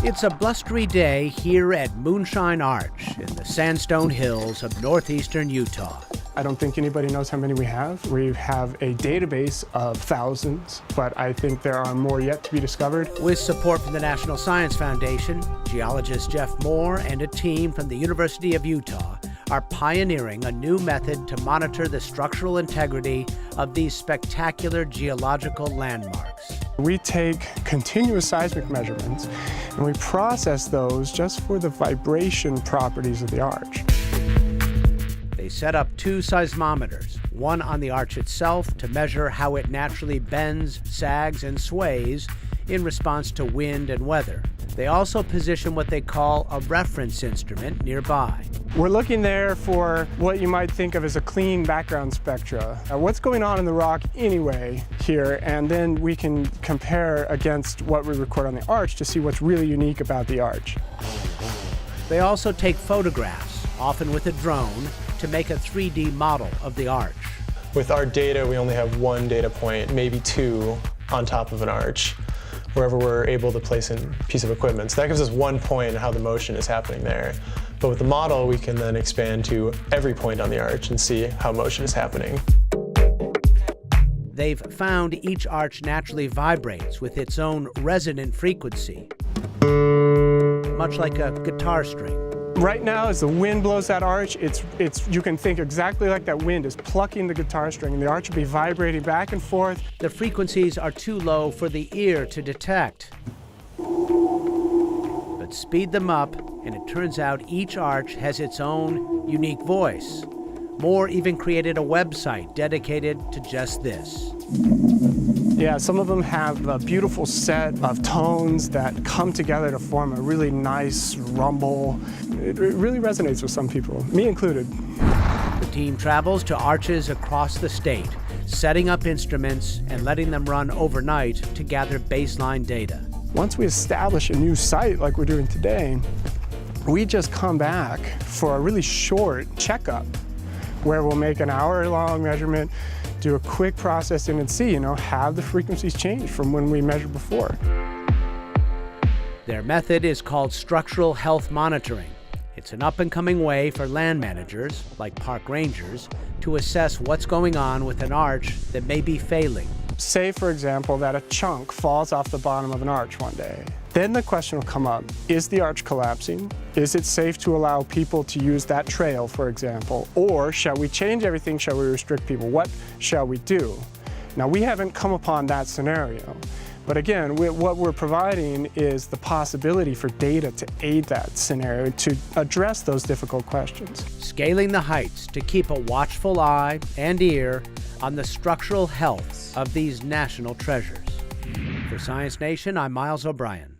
It's a blustery day here at Moonshine Arch in the sandstone hills of northeastern Utah. I don't think anybody knows how many we have. We have a database of thousands, but I think there are more yet to be discovered. With support from the National Science Foundation, geologist Jeff Moore and a team from the University of Utah are pioneering a new method to monitor the structural integrity of these spectacular geological landmarks. We take continuous seismic measurements and we process those just for the vibration properties of the arch. They set up 2 seismometers, one on the arch itself to measure how it naturally bends, sags, and sways in response to wind and weather. They also position what they call a reference instrument nearby. We're looking there for what you might think of as a clean background spectra. What's going on in the rock anyway here, and then we can compare against what we record on the arch to see what's really unique about the arch. They also take photographs, often with a drone, to make a 3D model of the arch. With our data, we only have 1 data point, maybe 2, on top of an arch, wherever we're able to place a piece of equipment. So that gives us 1 point in how the motion is happening there. But with the model, we can then expand to every point on the arch and see how motion is happening. They've found each arch naturally vibrates with its own resonant frequency, much like a guitar string. Right now, as the wind blows that arch, you can think exactly like that wind is plucking the guitar string, and the arch will be vibrating back and forth. The frequencies are too low for the ear to detect. But speed them up, and it turns out each arch has its own unique voice. Moore even created a website dedicated to just this. Yeah, some of them have a beautiful set of tones that come together to form a really nice rumble. It really resonates with some people, me included. The team travels to arches across the state, setting up instruments and letting them run overnight to gather baseline data. Once we establish a new site like we're doing today, we just come back for a really short checkup where we'll make an hour-long measurement, do a quick processing and see, have the frequencies changed from when we measured before. Their method is called structural health monitoring. It's an up-and-coming way for land managers, like park rangers, to assess what's going on with an arch that may be failing. Say, for example, that a chunk falls off the bottom of an arch one day. Then the question will come up, is the arch collapsing? Is it safe to allow people to use that trail, for example? Or shall we change everything? Shall we restrict people? What shall we do? Now, we haven't come upon that scenario. But again, what we're providing is the possibility for data to aid that scenario, to address those difficult questions. Scaling the heights to keep a watchful eye and ear on the structural health of these national treasures. For Science Nation, I'm Miles O'Brien.